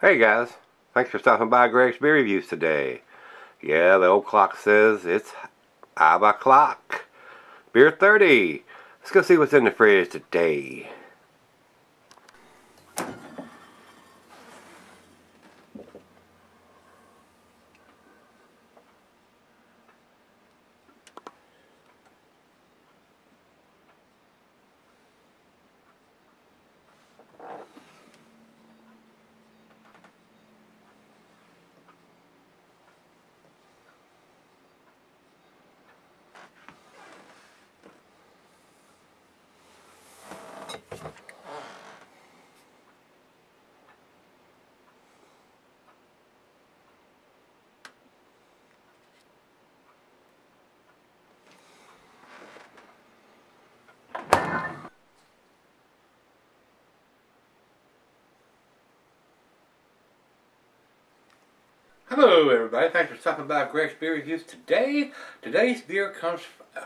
Hey guys, thanks for stopping by Gregsbeerreviews today. Yeah, the old clock says it's 5 o'clock. Beer 30. Let's go see what's in the fridge today. Hello everybody, thanks for stopping by Gregsbeerreviews today. Today's beer comes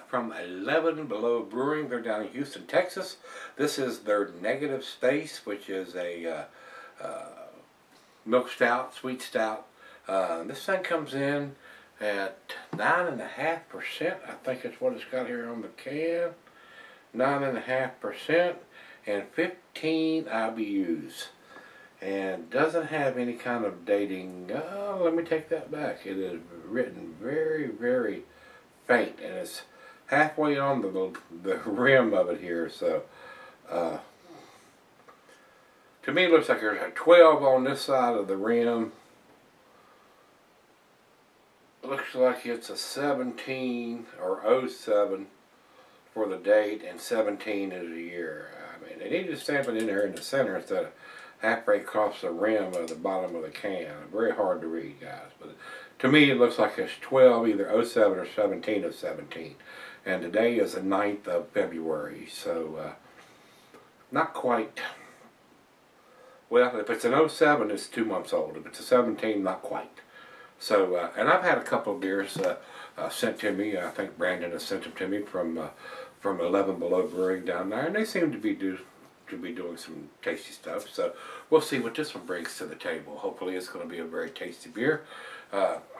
from 11 Below Brewing. They're down in Houston, Texas. This is their Negative Space, which is a milk stout, sweet stout. This thing comes in at 9.5%. I think that's what it's got here on the can. 9.5% and 15 IBUs. And doesn't have any kind of dating. Oh, let me take that back. It is written very, very faint, and it's halfway on the rim of it here. So, to me, it looks like there's a 12 on this side of the rim. Looks like it's a 17 or 07 for the date, and 17 is a year. I mean, they need to stamp it in there in the center instead of halfway across the rim of the bottom of the can. Very hard to read, guys. But to me, it looks like it's 12, either 07 or 17 of 17. And today is the 9th of February, so not quite. Well, if it's an 07, it's 2 months old. If it's a 17, not quite. So, and I've had a couple of beers sent to me. I think Brandon has sent them to me from 11 Below Brewing down there, and they seem to be doing some tasty stuff. So we'll see what this one brings to the table. Hopefully it's going to be a very tasty beer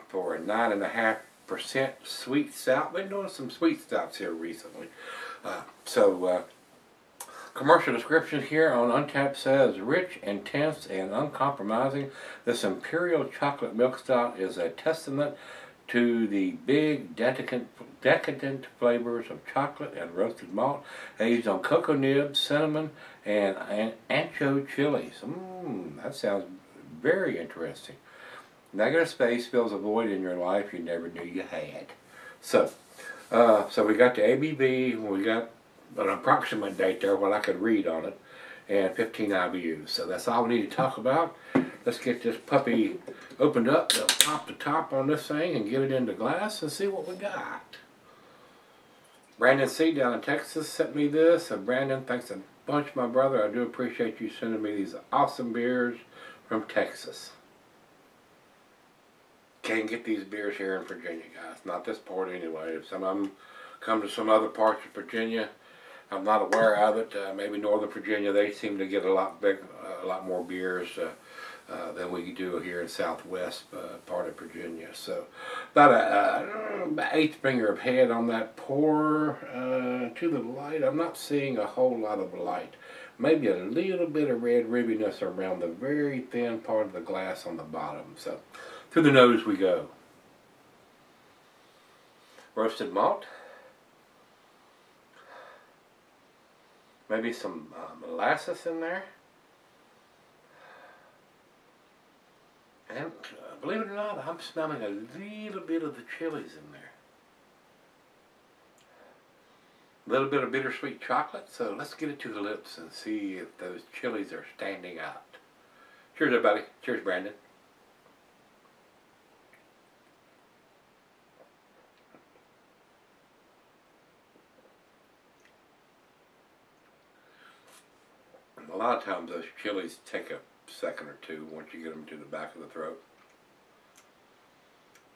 for a 9.5% sweet stout. Been doing some sweet stouts here recently. Commercial description here on Untappd says, rich, intense, and uncompromising, this Imperial Chocolate Milk Stout is a testament to the big, decadent flavors of chocolate and roasted malt, aged on cocoa nibs, cinnamon, and ancho chilies. That sounds very interesting. Negative space fills a void in your life you never knew you had. So we got the ABV, we got an approximate date there, what I could read on it, and 15 IBUs. So that's all we need to talk about. Let's get this puppy opened up. They'll pop the top on this thing and get it into glass and see what we got. Brandon C. down in Texas sent me this. And Brandon, thanks a bunch, my brother. I do appreciate you sending me these awesome beers from Texas. Can't get these beers here in Virginia, guys. Not this port anyway. If some of them come to some other parts of Virginia, I'm not aware of it. Maybe Northern Virginia, they seem to get a lot more beers than we do here in Southwest part of Virginia. So about an eighth finger of head on that pour to the light. I'm not seeing a whole lot of light. Maybe a little bit of red ribbiness around the very thin part of the glass on the bottom. So through the nose we go. Roasted malt. Maybe some molasses in there. And believe it or not, I'm smelling a little bit of the chilies in there. A little bit of bittersweet chocolate, so let's get it to the lips and see if those chilies are standing out. Cheers, everybody. Cheers, Brandon. A lot of times those chilies take a second or two once you get them to the back of the throat.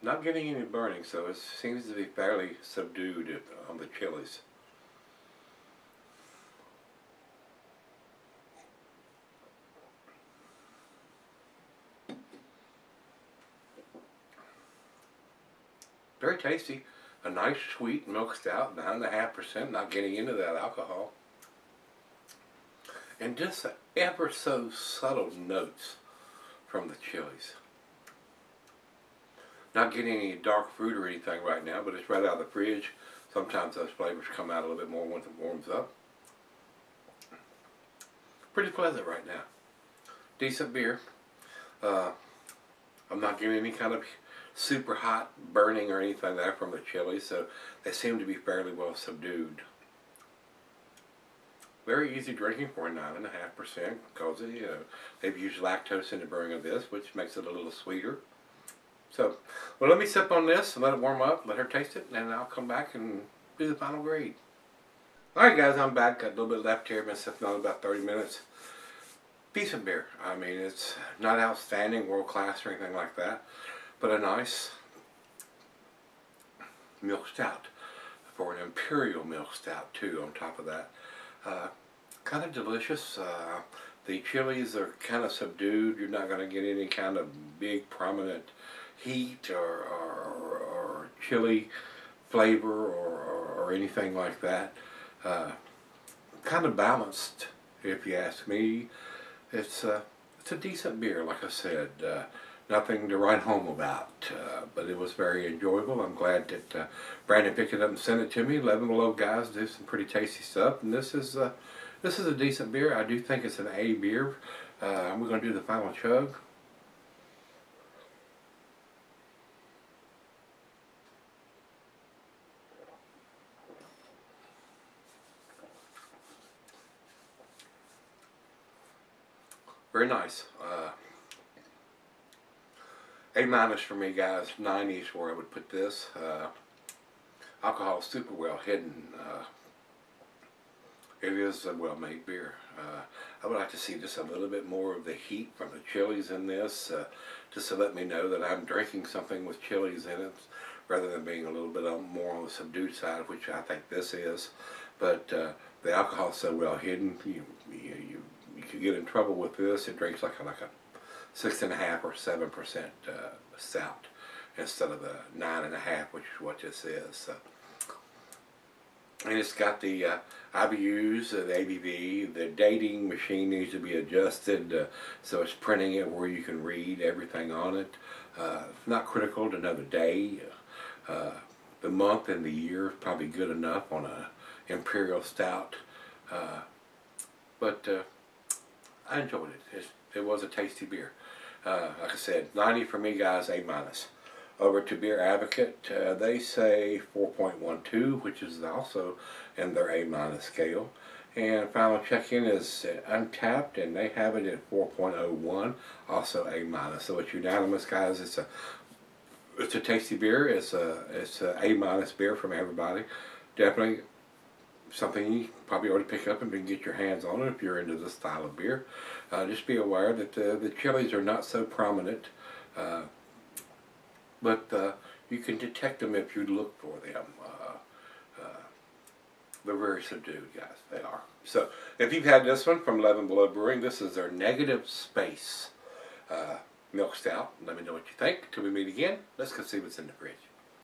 Not getting any burning, so it seems to be fairly subdued on the chilies. Very tasty. A nice sweet milk stout, 9.5%, not getting into that alcohol. And just ever so subtle notes from the chilies. Not getting any dark fruit or anything right now, but it's right out of the fridge. Sometimes those flavors come out a little bit more once it warms up. Pretty pleasant right now. Decent beer. I'm not getting any kind of super hot burning or anything there from the chilies, so they seem to be fairly well subdued. Very easy drinking for a 9.5% because they've used lactose in the brewing of this, which makes it a little sweeter. So, well, let me sip on this and let it warm up, let her taste it, and I'll come back and do the final grade. Alright guys, I'm back. Got a little bit left here. Been sipping on about 30 minutes. Decent beer. I mean, it's not outstanding, world class or anything like that, but a nice milk stout for an imperial milk stout too on top of that. Kind of delicious. The chilies are kind of subdued. You're not going to get any kind of big prominent heat or chili flavor or anything like that. Kind of balanced, if you ask me. It's a decent beer, like I said. Nothing to write home about, but it was very enjoyable. I'm glad that Brandon picked it up and sent it to me. 11 Below guys do some pretty tasty stuff, and this is a decent beer. I do think it's an A beer. We're going to do the final chug. Very nice. A- for me, guys. 90 is where I would put this. Alcohol is super well hidden. It is a well-made beer. I would like to see just a little bit more of the heat from the chilies in this, just to let me know that I'm drinking something with chilies in it, rather than being a little bit more on the subdued side, which I think this is. But the alcohol is so well hidden, you could get in trouble with this. It drinks like a 6.5 or 7% stout instead of the 9.5, which is what this is. So. And it's got the IBUs, the ABV, the dating machine needs to be adjusted, so it's printing it where you can read everything on it. Not critical to know the day. The month and the year is probably good enough on a imperial stout. But I enjoyed it. It was a tasty beer. Like I said, 90 for me, guys, A-. Over to Beer Advocate, they say 4.12, which is also in their A- scale. And final check-in is Untapped, and they have it at 4.01, also A-. So it's unanimous, guys. It's a tasty beer. It's a A- beer from everybody. Definitely something you probably ought to pick up and get your hands on it if you're into this style of beer. Just be aware that the chilies are not so prominent. But you can detect them if you look for them. They're very subdued, guys. They are. So, if you've had this one from 11 Below Brewing, this is their Negative Space Milk Stout. Let me know what you think. Till we meet again, let's go see what's in the fridge.